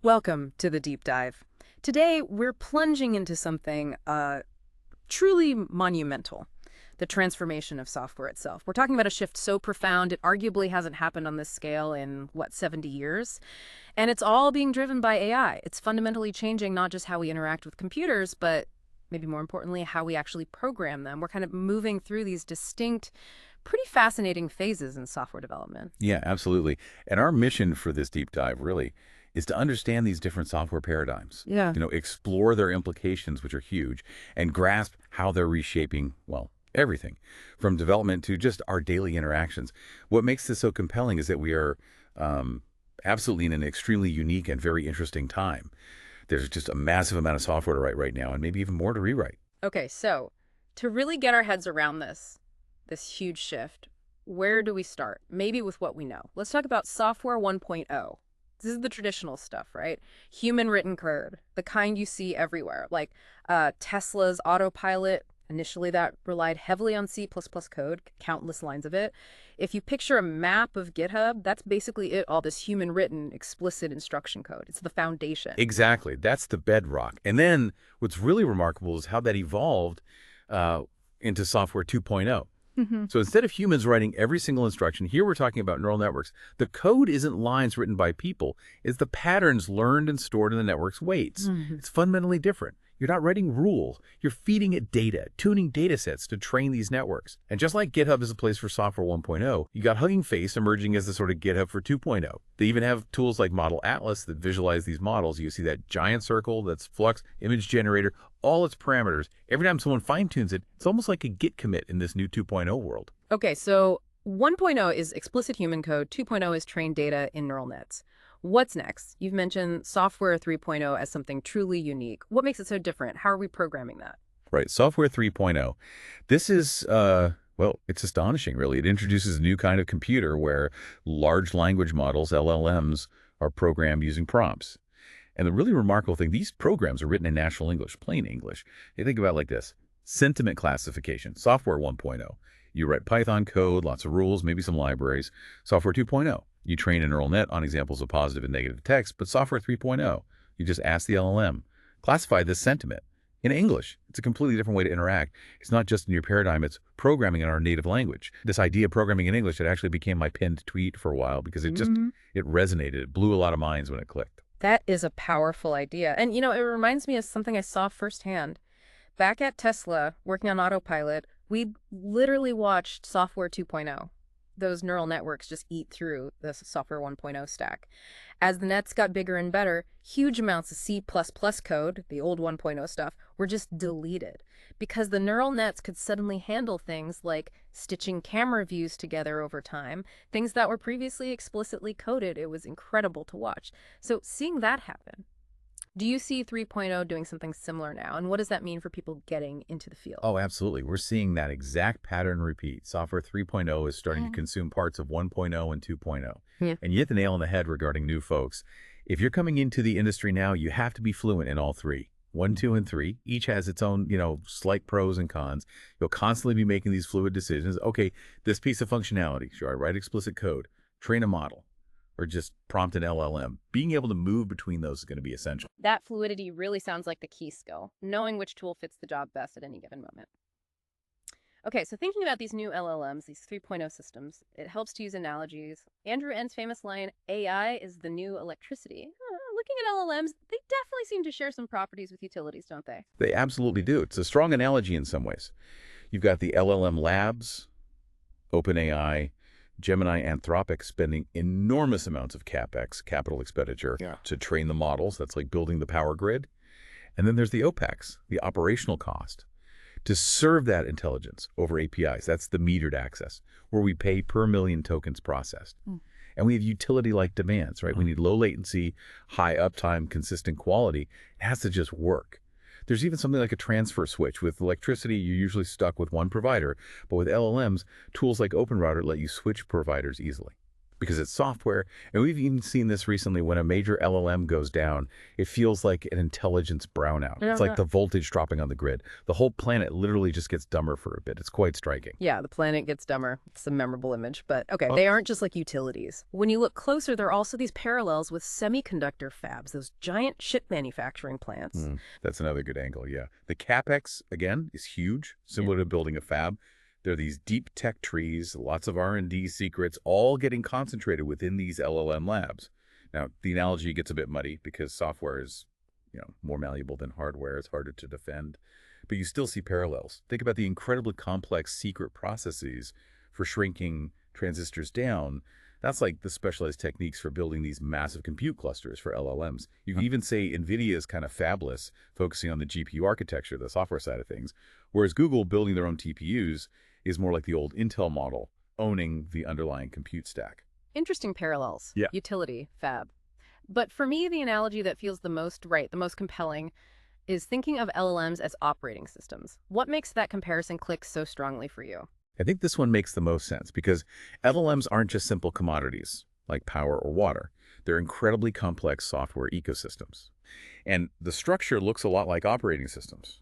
Welcome to the deep dive. Today, we're plunging into something truly monumental, the transformation of software itself. We're talking about a shift so profound, it arguably hasn't happened on this scale in, 70 years? And it's all being driven by AI. It's fundamentally changing not just how we interact with computers, but maybe more importantly, how we actually program them. We're kind of moving through these distinct, pretty fascinating phases in software development. Yeah, absolutely. And our mission for this deep dive really is to understand these different software paradigms, Yeah. explore their implications, which are huge, and grasp how they're reshaping, well, everything from development to just our daily interactions. What makes this so compelling is that we are absolutely in an extremely unique and very interesting time. There's just a massive amount of software to write right now and maybe even more to rewrite. Okay, so to really get our heads around this huge shift, where do we start? Maybe with what we know. Let's talk about software 1.0. This is the traditional stuff, right? Human written code, the kind you see everywhere, like Tesla's autopilot. Initially, that relied heavily on C++ code, countless lines of it. If you picture a map of GitHub, that's basically it, all this human written, explicit instruction code. It's the foundation. Exactly. That's the bedrock. And then what's really remarkable is how that evolved into software 2.0. So instead of humans writing every single instruction, here we're talking about neural networks. The code isn't lines written by people. It's the patterns learned and stored in the network's weights. It's fundamentally different. You're not writing rules. You're feeding it data, tuning data sets to train these networks. And just like GitHub is a place for software 1.0, you got Hugging Face emerging as the sort of GitHub for 2.0. They even have tools like Model Atlas that visualize these models. You see that giant circle, that's Flux, image generator, all its parameters. Every time someone fine-tunes it, it's almost like a Git commit in this new 2.0 world. Okay, so 1.0 is explicit human code, 2.0 is trained data in neural nets. What's next? You've mentioned software 3.0 as something truly unique. What makes it so different? How are we programming that? Right, software 3.0. This is, well, it's astonishing, really. It introduces a new kind of computer where large language models, LLMs, are programmed using prompts. And the really remarkable thing, these programs are written in natural English, plain English. You think about it like this. Sentiment classification, software 1.0. You write Python code, lots of rules, maybe some libraries. Software 2.0. You train a neural net on examples of positive and negative text, but software 3.0, you just ask the LLM, classify this sentiment in English. It's a completely different way to interact. It's not just in your paradigm, it's programming in our native language. This idea of programming in English, it actually became my pinned tweet for a while because it resonated. It blew a lot of minds when it clicked. That is a powerful idea. And, it reminds me of something I saw firsthand. Back at Tesla, working on autopilot, we literally watched software 2.0. Those neural networks just eat through the software 1.0 stack. As the nets got bigger and better, huge amounts of C++ code, the old 1.0 stuff, were just deleted because the neural nets could suddenly handle things like stitching camera views together over time, things that were previously explicitly coded. It was incredible to watch. So seeing that happen, do you see 3.0 doing something similar now? And what does that mean for people getting into the field? Oh, absolutely. We're seeing that exact pattern repeat. Software 3.0 is starting to consume parts of 1.0 and 2.0. Yeah. And you hit the nail on the head regarding new folks. If you're coming into the industry now, you have to be fluent in all three. 1, 2, and 3. Each has its own, slight pros and cons. You'll constantly be making these fluid decisions. Okay, this piece of functionality, sure, I write explicit code, train a model, or just prompt an LLM. Being able to move between those is going to be essential. That fluidity really sounds like the key skill, knowing which tool fits the job best at any given moment. Okay, so thinking about these new LLMs, these 3.0 systems, it helps to use analogies. Andrew Ng's famous line, AI is the new electricity. Looking at LLMs, they definitely seem to share some properties with utilities, don't they? They absolutely do. It's a strong analogy in some ways. You've got the LLM labs, OpenAI, Gemini, Anthropic spending enormous amounts of CapEx, capital expenditure, to train the models. That's like building the power grid. And then there's the OPEX, the operational cost, to serve that intelligence over APIs. That's the metered access, where we pay per million tokens processed. And we have utility-like demands, right? We need low latency, high uptime, consistent quality. It has to just work. There's even something like a transfer switch. With electricity, you're usually stuck with one provider. But with LLMs, tools like OpenRouter let you switch providers easily. because it's software. And we've even seen this recently when a major LLM goes down. It feels like an intelligence brownout. It's like Yeah. the voltage dropping on the grid. The whole planet literally just gets dumber for a bit. It's quite striking. Yeah, the planet gets dumber. It's a memorable image. But okay, Oh, they aren't just like utilities. When you look closer, there are also these parallels with semiconductor fabs, those giant chip manufacturing plants. that's another good angle, yeah. The CapEx, again, is huge, similar to building a fab. There are these deep tech trees, lots of R&D secrets, all getting concentrated within these LLM labs. Now, the analogy gets a bit muddy because software is, more malleable than hardware. It's harder to defend. But you still see parallels. Think about the incredibly complex secret processes for shrinking transistors down. That's like the specialized techniques for building these massive compute clusters for LLMs. You can even say NVIDIA is kind of fabless, focusing on the GPU architecture, the software side of things, whereas Google building their own TPUs is more like the old Intel model, owning the underlying compute stack. Interesting parallels. Yeah. Utility, fab. But for me, the analogy that feels the most right, the most compelling, is thinking of LLMs as operating systems. What makes that comparison click so strongly for you? I think this one makes the most sense because LLMs aren't just simple commodities like power or water. They're incredibly complex software ecosystems. And the structure looks a lot like operating systems.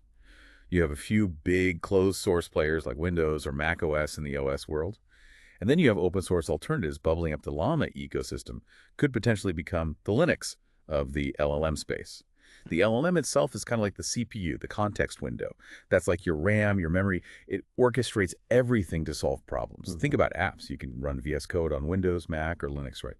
You have a few big closed source players like Windows or Mac OS in the OS world. And then you have open source alternatives bubbling up. The Llama ecosystem could potentially become the Linux of the LLM space. The LLM itself is kind of like the CPU, the context window. That's like your RAM, your memory. It orchestrates everything to solve problems. Think about apps. You can run VS Code on Windows, Mac, or Linux, right?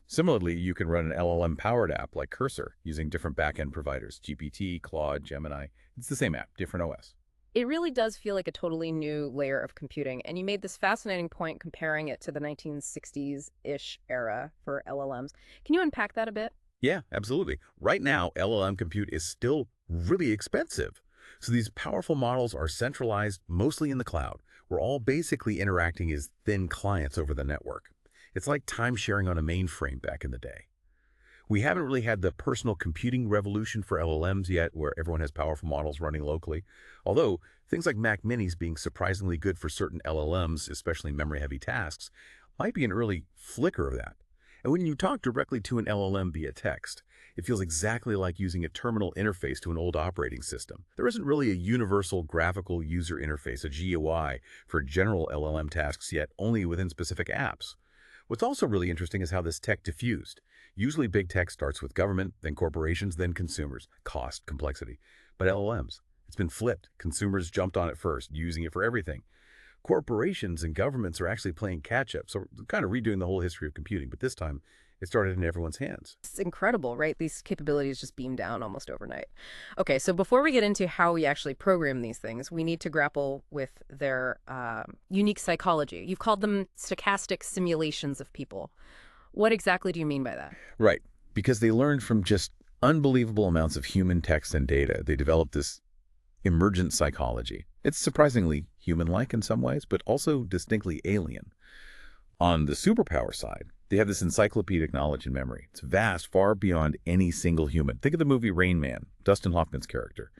Similarly, you can run an LLM-powered app like Cursor using different backend providers, GPT, Claude, Gemini. It's the same app, different OS. It really does feel like a totally new layer of computing. And you made this fascinating point comparing it to the 1960s-ish era for LLMs. Can you unpack that a bit? Yeah, absolutely. Right now, LLM compute is still really expensive. So these powerful models are centralized mostly in the cloud. We're all basically interacting as thin clients over the network. It's like time sharing on a mainframe back in the day. We haven't really had the personal computing revolution for LLMs yet, where everyone has powerful models running locally. Although things like Mac Minis being surprisingly good for certain LLMs, especially memory-heavy tasks, might be an early flicker of that. And when you talk directly to an LLM via text, it feels exactly like using a terminal interface to an old operating system. There isn't really a universal graphical user interface, a GUI, for general LLM tasks yet, only within specific apps. What's also really interesting is how this tech diffused. Usually big tech starts with government, then corporations, then consumers. Cost, complexity. But LLMs, it's been flipped. Consumers jumped on it first, using it for everything. Corporations and governments are actually playing catch-up, so kind of redoing the whole history of computing, but this time it started in everyone's hands. It's incredible, right? These capabilities just beam down almost overnight. Okay, so before we get into how we actually program these things, we need to grapple with their unique psychology. You've called them stochastic simulations of people. What exactly do you mean by that? Right, because they learned from just unbelievable amounts of human text and data. They developed this emergent psychology. It's surprisingly human-like in some ways, but also distinctly alien. On the superpower side, they have this encyclopedic knowledge and memory. It's vast, far beyond any single human. Think of the movie Rain Man, Dustin Hoffman's character.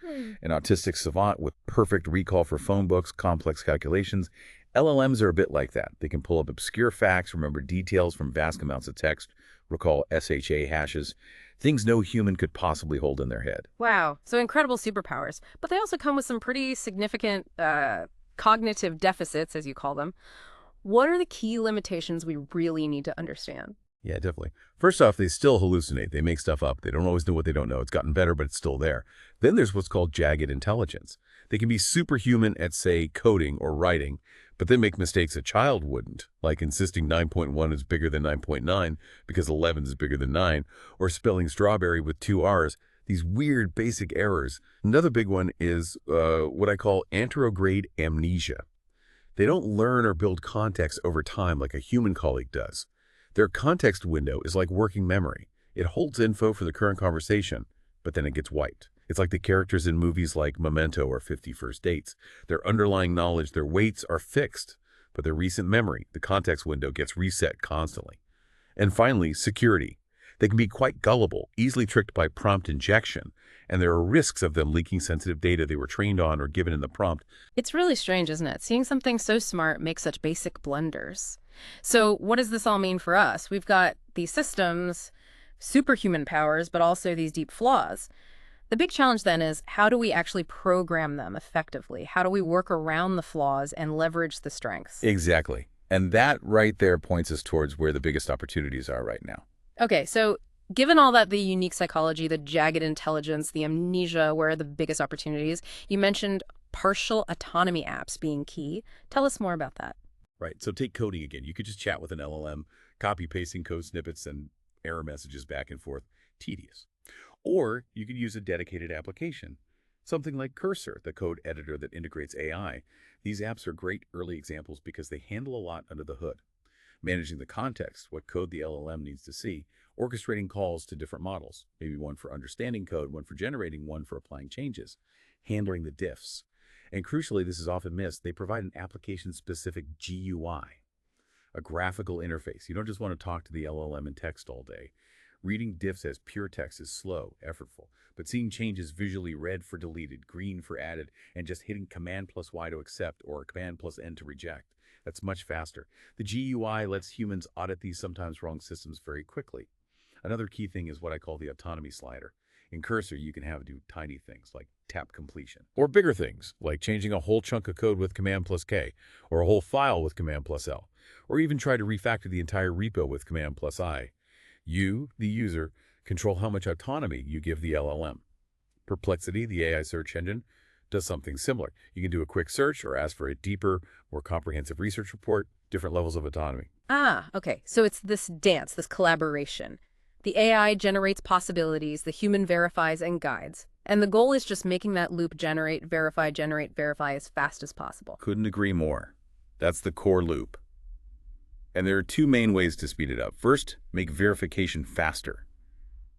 An autistic savant with perfect recall for phone books, complex calculations. LLMs are a bit like that. They can pull up obscure facts, remember details from vast amounts of text, recall SHA hashes, things no human could possibly hold in their head. Wow, so incredible superpowers. But they also come with some pretty significant cognitive deficits, as you call them. What are the key limitations we really need to understand? Yeah, definitely. First off, they still hallucinate. They make stuff up. They don't always know what they don't know. It's gotten better, but it's still there. Then there's what's called jagged intelligence. They can be superhuman at, say, coding or writing, but then make mistakes a child wouldn't, like insisting 9.1 is bigger than 9.9 because 11 is bigger than 9, or spelling strawberry with 2 R's. These weird basic errors. Another big one is what I call anterograde amnesia. They don't learn or build context over time like a human colleague does. Their context window is like working memory. It holds info for the current conversation, but then it gets wiped. It's like the characters in movies like Memento or 50 First Dates. Their underlying knowledge, their weights are fixed, but their recent memory, the context window, gets reset constantly. And finally, security. They can be quite gullible, easily tricked by prompt injection, and there are risks of them leaking sensitive data they were trained on or given in the prompt. It's really strange, isn't it? Seeing something so smart make such basic blunders. So what does this all mean for us? We've got these systems, superhuman powers, but also these deep flaws. The big challenge then is how do we actually program them effectively? How do we work around the flaws and leverage the strengths? Exactly. And that right there points us towards where the biggest opportunities are right now. Okay, so given all that, the unique psychology, the jagged intelligence, the amnesia, where are the biggest opportunities? You mentioned partial autonomy apps being key. Tell us more about that. Right. So take coding again. You could just chat with an LLM, copy pasting code snippets and error messages back and forth. Tedious. Or you could use a dedicated application, something like Cursor, the code editor that integrates AI. These apps are great early examples because they handle a lot under the hood. Managing the context, what code the LLM needs to see, orchestrating calls to different models, maybe one for understanding code, one for generating, one for applying changes, handling the diffs. And crucially, this is often missed, they provide an application-specific GUI, a graphical interface. You don't just want to talk to the LLM in text all day. Reading diffs as pure text is slow, effortful, but seeing changes visually red for deleted, green for added, and just hitting Command plus Y to accept or Command plus N to reject, that's much faster. The GUI lets humans audit these sometimes wrong systems very quickly. Another key thing is what I call the autonomy slider. In Cursor, you can have it do tiny things like tap completion, or bigger things like changing a whole chunk of code with Command plus K, or a whole file with Command plus L, or even try to refactor the entire repo with Command plus I. You, the user, control how much autonomy you give the LLM. Perplexity, the AI search engine, does something similar. You can do a quick search or ask for a deeper, more comprehensive research report, different levels of autonomy. Ah, okay. So it's this dance, this collaboration. The AI generates possibilities, the human verifies and guides. And the goal is just making that loop generate, verify as fast as possible. Couldn't agree more. That's the core loop. And there are two main ways to speed it up. First, make verification faster.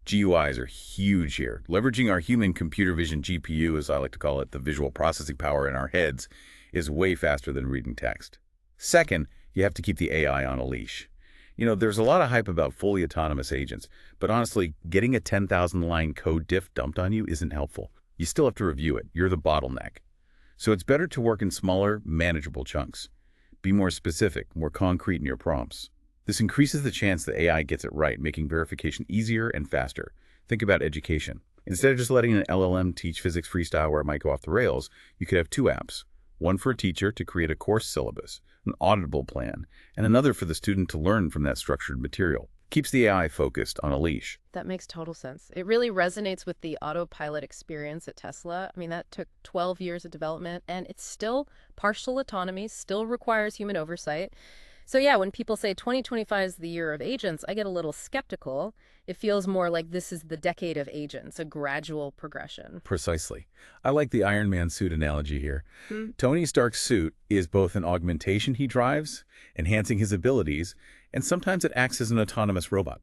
GUIs are huge here. Leveraging our human computer vision GPU, as I like to call it, the visual processing power in our heads, is way faster than reading text. Second, you have to keep the AI on a leash. You know, there's a lot of hype about fully autonomous agents, but honestly, getting a 10,000-line code diff dumped on you isn't helpful. You still have to review it. You're the bottleneck. So it's better to work in smaller, manageable chunks. Be more specific, more concrete in your prompts. This increases the chance the AI gets it right, making verification easier and faster. Think about education. Instead of just letting an LLM teach physics freestyle where it might go off the rails, you could have two apps. One for a teacher to create a course syllabus, an auditable plan, and another for the student to learn from that structured material. Keeps the AI focused on a leash. That makes total sense. It really resonates with the autopilot experience at Tesla. I mean, that took 12 years of development, and it's still partial autonomy, still requires human oversight. So yeah, when people say 2025 is the year of agents, I get a little skeptical. It feels more like this is the decade of agents, a gradual progression. Precisely. I like the Iron Man suit analogy here. Hmm. Tony Stark's suit is both an augmentation he drives, enhancing his abilities, and sometimes it acts as an autonomous robot.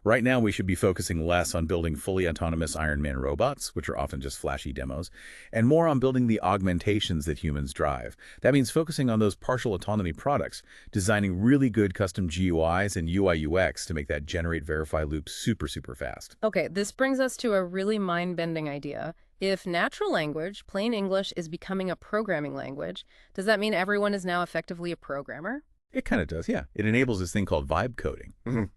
Right now, we should be focusing less on building fully autonomous Iron Man robots, which are often just flashy demos, and more on building the augmentations that humans drive. That means focusing on those partial autonomy products, designing really good custom GUIs and UI UX to make that generate verify loop super, super fast. Okay, this brings us to a really mind-bending idea. If natural language, plain English, is becoming a programming language, does that mean everyone is now effectively a programmer? It kind of does, yeah. It enables this thing called vibe coding.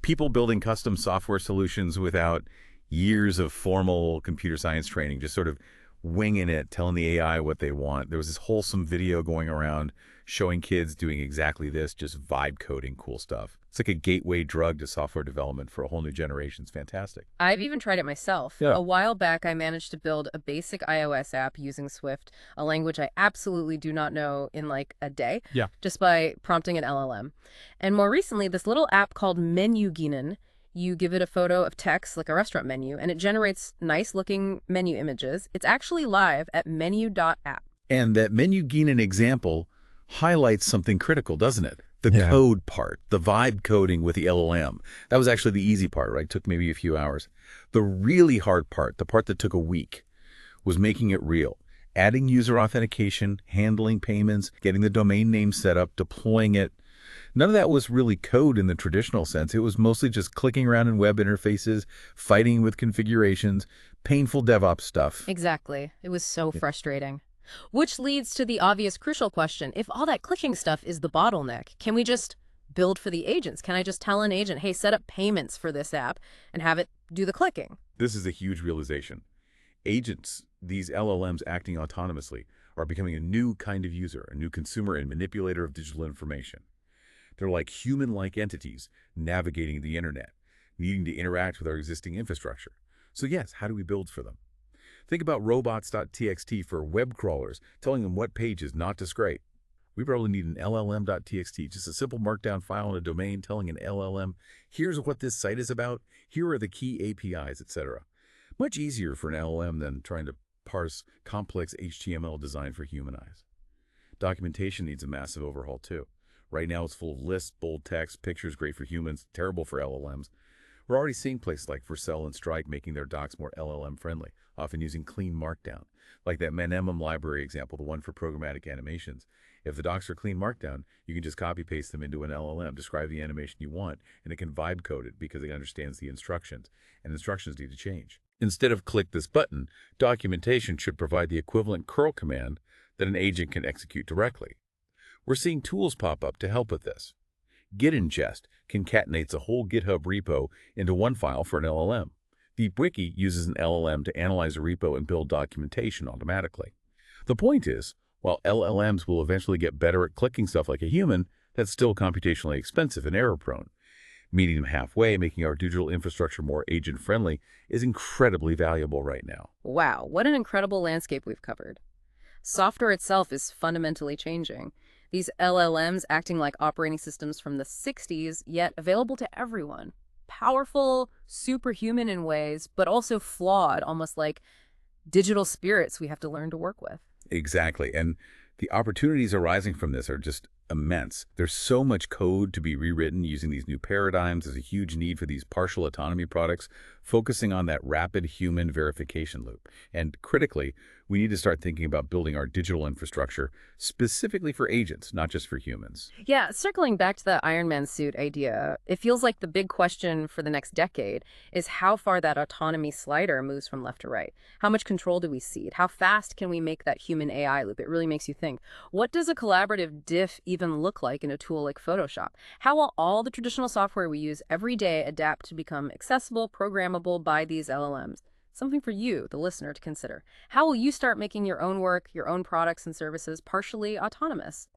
People building custom software solutions without years of formal computer science training, just sort of winging it, telling the AI what they want. There was this wholesome video going around showing kids doing exactly this, just vibe coding cool stuff. It's like a gateway drug to software development for a whole new generation. It's fantastic. I've even tried it myself. Yeah. A while back, I managed to build a basic iOS app using Swift, a language I absolutely do not know, in like a day, Yeah. just by prompting an LLM. And more recently, this little app called Menuginen, you give it a photo of text, like a restaurant menu, and it generates nice-looking menu images. It's actually live at menu.app. And that Menuginen example highlights something critical, doesn't it? The Yeah. code part, the vibe coding with the LLM. That was actually the easy part, right? Took maybe a few hours. The really hard part, the part that took a week, was making it real. Adding user authentication, handling payments, getting the domain name set up, deploying it. None of that was really code in the traditional sense. It was mostly just clicking around in web interfaces, fighting with configurations, painful DevOps stuff. Exactly. It was so frustrating. Which leads to the obvious crucial question. If all that clicking stuff is the bottleneck, can we just build for the agents? Can I just tell an agent, hey, set up payments for this app and have it do the clicking? This is a huge realization. Agents, these LLMs acting autonomously, are becoming a new kind of user, a new consumer and manipulator of digital information. They're like human-like entities navigating the internet, needing to interact with our existing infrastructure. So yes, how do we build for them? Think about robots.txt for web crawlers, telling them what pages not to scrape. We probably need an LLM.txt, just a simple markdown file in a domain telling an LLM, here's what this site is about, here are the key APIs, etc. Much easier for an LLM than trying to parse complex HTML designed for human eyes. Documentation needs a massive overhaul too. Right now it's full of lists, bold text, pictures great for humans, terrible for LLMs. We're already seeing places like Vercel and Strike making their docs more LLM-friendly, often using clean markdown. Like that Menemum library example, the one for programmatic animations. If the docs are clean markdown, you can just copy-paste them into an LLM, describe the animation you want, and it can vibe code it because it understands the instructions, and instructions need to change. Instead of click this button, documentation should provide the equivalent curl command that an agent can execute directly. We're seeing tools pop up to help with this. Git ingest concatenates a whole GitHub repo into one file for an LLM. DeepWiki uses an LLM to analyze a repo and build documentation automatically. The point is, while LLMs will eventually get better at clicking stuff like a human, that's still computationally expensive and error-prone. Meeting them halfway, making our digital infrastructure more agent-friendly, is incredibly valuable right now. Wow, what an incredible landscape we've covered. Software itself is fundamentally changing. These LLMs acting like operating systems from the 60s, yet available to everyone. Powerful, superhuman in ways, but also flawed, almost like digital spirits we have to learn to work with. Exactly. And the opportunities arising from this are just immense. There's so much code to be rewritten using these new paradigms. There's a huge need for these partial autonomy products, focusing on that rapid human verification loop. And critically, we need to start thinking about building our digital infrastructure specifically for agents, not just for humans. Yeah, circling back to the Iron Man suit idea, it feels like the big question for the next decade is how far that autonomy slider moves from left to right. How much control do we cede? How fast can we make that human AI loop? It really makes you think. What does a collaborative diff even look like in a tool like Photoshop? How will all the traditional software we use every day adapt to become accessible, programmable by these LLMs? Something for you, the listener, to consider. How will you start making your own work, your own products and services partially autonomous?